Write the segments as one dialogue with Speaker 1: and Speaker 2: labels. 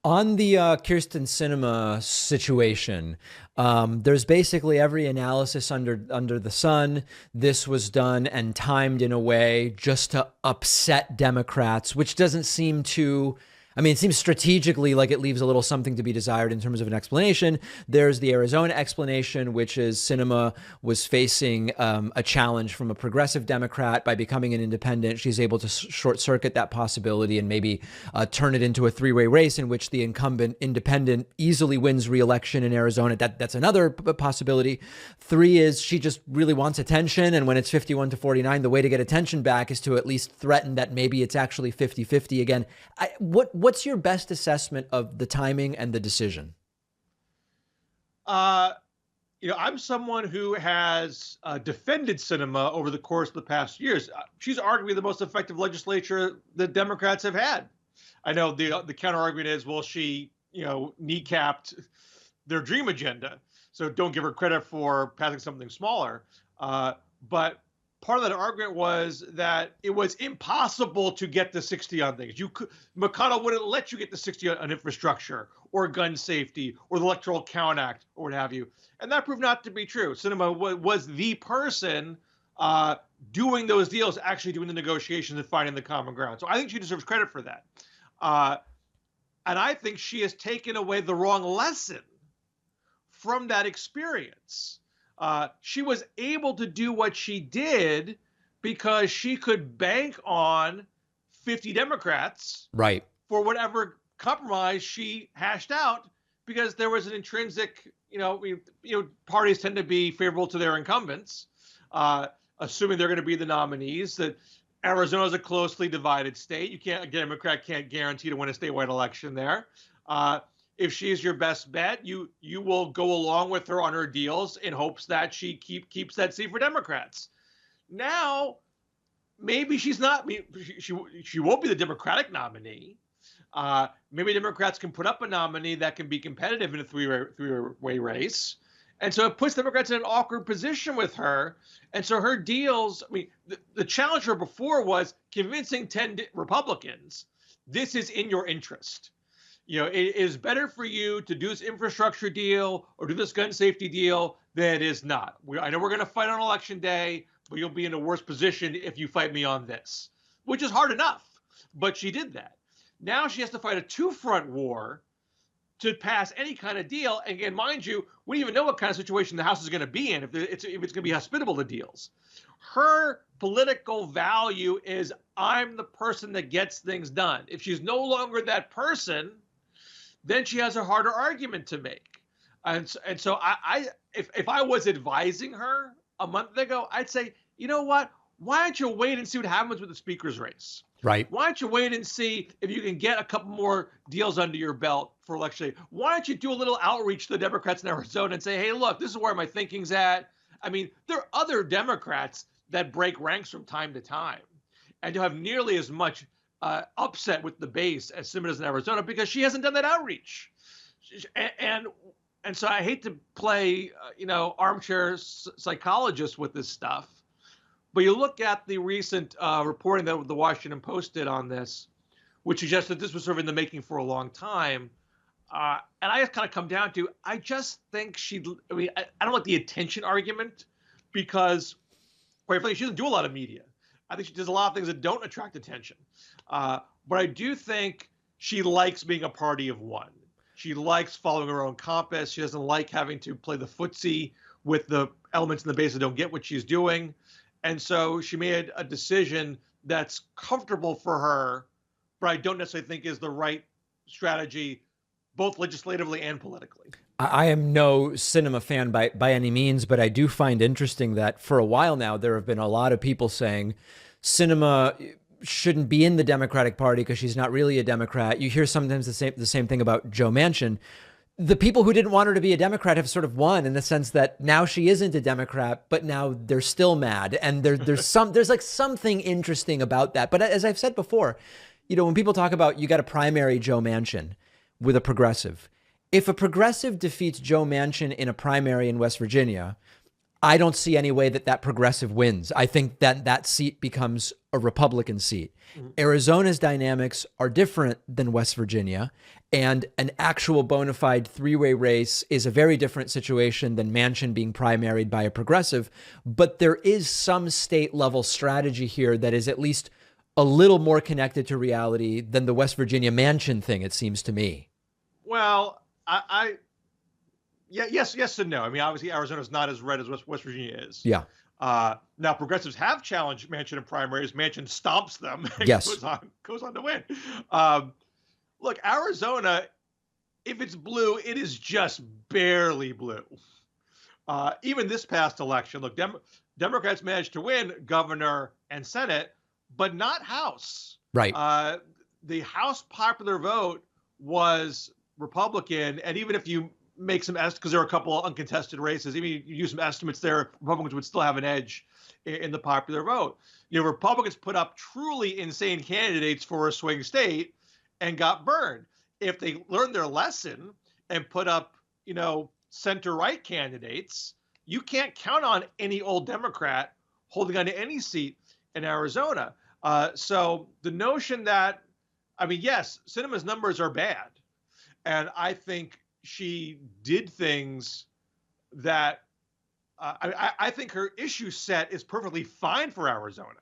Speaker 1: On the Kyrsten Sinema situation, there's basically every analysis under the sun. This was done and timed in a way just to upset Democrats, which doesn't seem to. I mean, it seems strategically like it leaves a little something to be desired in terms of an explanation. There's the Arizona explanation, which is Sinema was facing a challenge from a progressive Democrat. By becoming an independent, she's able to short circuit that possibility and maybe turn it into a three-way race in which the incumbent independent easily wins re-election in Arizona. That's another possibility. Three is she just really wants attention. And when it's 51-49, the way to get attention back is to at least threaten that maybe it's actually 50-50 again. What's your best assessment of the timing and the decision?
Speaker 2: I'm someone who has defended Sinema over the course of the past years. She's arguably the most effective legislature the Democrats have had. I know the counter argument is, well, she, kneecapped their dream agenda. So don't give her credit for passing something smaller. But part of that argument was that it was impossible to get to 60 on things. McConnell wouldn't let you get to 60 on infrastructure or gun safety or the Electoral Count Act or what have you. And that proved not to be true. Sinema was the person doing those deals, actually doing the negotiations and finding the common ground. So I think she deserves credit for that. And I think she has taken away the wrong lesson from that experience. She was able to do what she did because she could bank on 50 Democrats,
Speaker 1: right,
Speaker 2: for whatever compromise she hashed out, because there was an intrinsic, parties tend to be favorable to their incumbents, assuming they're going to be the nominees. That Arizona is a closely divided state. A Democrat can't guarantee to win a statewide election there. If she's your best bet, you will go along with her on her deals in hopes that she keeps that seat for Democrats. Now, maybe she's not. She won't be the Democratic nominee. Maybe Democrats can put up a nominee that can be competitive in a three-way race. And so it puts Democrats in an awkward position with her. And so her deals, the challenge for her before was convincing 10 Republicans, this is in your interest. It is better for you to do this infrastructure deal or do this gun safety deal than it is not. I know we're going to fight on election day, but you'll be in a worse position if you fight me on this, which is hard enough. But she did that. Now she has to fight a two-front war to pass any kind of deal. And again, mind you, we don't even know what kind of situation the House is going to be in, if it's going to be hospitable to deals. Her political value is, I'm the person that gets things done. If she's no longer that person, then she has a harder argument to make. And so if I was advising her a month ago, I'd say, you know what? Why don't you wait and see what happens with the speaker's race?
Speaker 1: Right.
Speaker 2: Why don't you wait and see if you can get a couple more deals under your belt for election day? Why don't you do a little outreach to the Democrats in Arizona and say, hey, look, this is where my thinking's at. There are other Democrats that break ranks from time to time, and you'll have nearly as much upset with the base as Sinema does in Arizona because she hasn't done that outreach. And so I hate to play, armchair psychologist with this stuff, but you look at the recent reporting that the Washington Post did on this, which suggests that this was sort of in the making for a long time. And I just kind of come down to, I just think I don't like the attention argument because, quite frankly, she doesn't do a lot of media. I think she does a lot of things that don't attract attention. But I do think she likes being a party of one. She likes following her own compass. She doesn't like having to play the footsie with the elements in the base that don't get what she's doing. And so she made a decision that's comfortable for her, but I don't necessarily think is the right strategy, both legislatively and politically.
Speaker 1: I am no Sinema fan by any means, but I do find interesting that for a while now, there have been a lot of people saying Sinema shouldn't be in the Democratic Party because she's not really a Democrat. You hear sometimes the same thing about Joe Manchin. The people who didn't want her to be a Democrat have sort of won in the sense that now she isn't a Democrat, but now they're still mad. And there's like something interesting about that. But as I've said before, when people talk about you got to primary Joe Manchin with a progressive, if a progressive defeats Joe Manchin in a primary in West Virginia, I don't see any way that that progressive wins. I think that that seat becomes a Republican seat. Arizona's dynamics are different than West Virginia, and an actual bona fide three-way race is a very different situation than Manchin being primaried by a progressive. But there is some state level strategy here that is at least a little more connected to reality than the West Virginia Manchin thing, it seems to me.
Speaker 2: Well, yes and no. I mean, obviously Arizona's not as red as West Virginia is.
Speaker 1: Yeah.
Speaker 2: Now progressives have challenged Manchin in primaries. Manchin stomps them and
Speaker 1: Yes.
Speaker 2: goes on to win. Look, Arizona, if it's blue, it is just barely blue. Even this past election, look, Democrats managed to win governor and Senate, but not House.
Speaker 1: Right.
Speaker 2: The House popular vote was Republican, and even if you make some estimates, because there are a couple of uncontested races, even if you use some estimates there, Republicans would still have an edge in the popular vote. You know, Republicans put up truly insane candidates for a swing state and got burned. If they learned their lesson and put up, you know, center-right candidates, you can't count on any old Democrat holding on to any seat in Arizona. So the notion that, I mean, yes, Sinema's numbers are bad. And I think she did things that I think her issue set is perfectly fine for Arizona.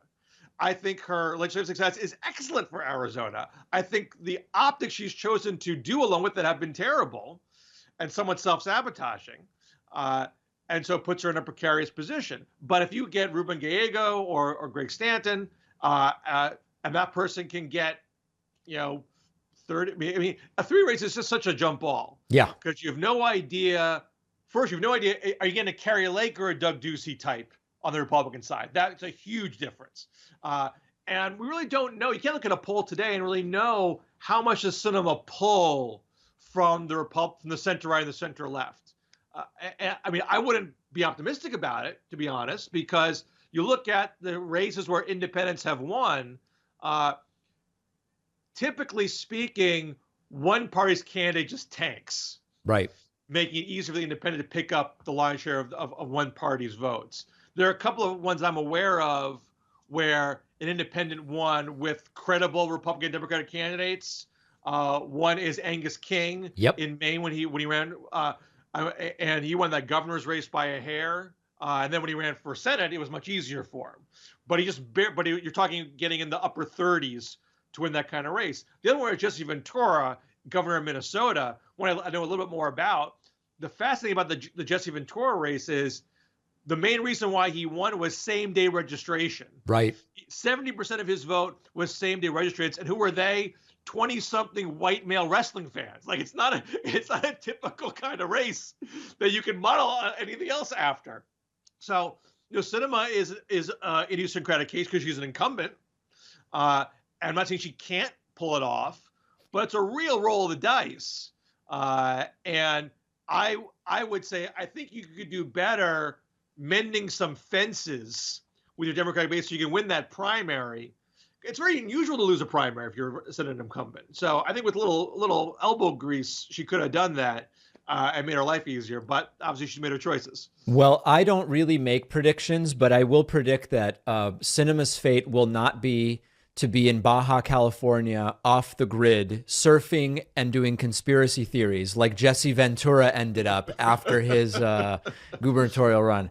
Speaker 2: I think her legislative success is excellent for Arizona. I think the optics she's chosen to do along with it have been terrible and somewhat self-sabotaging. And so it puts her in a precarious position. But if you get Ruben Gallego or Greg Stanton, and that person can get, you know, 30, I mean, a three race is just such a jump ball.
Speaker 1: Yeah.
Speaker 2: Because you have no idea. First, you have no idea, are you getting a Carrie Lake or a Doug Ducey type on the Republican side? That's a huge difference. And we really don't know. You can't look at a poll today and really know how much does Sinema pull from the center right and the center left. I mean, I wouldn't be optimistic about it, to be honest, because you look at the races where independents have won. Typically speaking, one party's candidate just tanks,
Speaker 1: Right.
Speaker 2: making it easier for the independent to pick up the lion's share of one party's votes. There are a couple of ones I'm aware of where an independent won with credible Republican Democratic candidates. One is Angus King in Maine when he ran, and he won that governor's race by a hair. And then when he ran for Senate, it was much easier for him. But you're talking getting in the upper 30s to win that kind of race. The other one is Jesse Ventura, governor of Minnesota, one I know a little bit more about. The fascinating about the Jesse Ventura race is the main reason why he won was same-day registration.
Speaker 1: Right.
Speaker 2: 70% of his vote was same-day registrants. And who were they? 20-something white male wrestling fans. Like, it's not a typical kind of race that you can model anything else after. So, you know, Sinema is an idiosyncratic case because she's an incumbent. I'm not saying she can't pull it off, but it's a real roll of the dice. And I would say I think you could do better mending some fences with your Democratic base so you can win that primary. It's very unusual to lose a primary if you're a Senate incumbent. So I think with little elbow grease, she could have done that and made her life easier. But obviously, she made her choices.
Speaker 1: Well, I don't really make predictions, but I will predict that Sinema's fate will not be to be in Baja California off the grid, surfing and doing conspiracy theories like Jesse Ventura ended up after his gubernatorial run.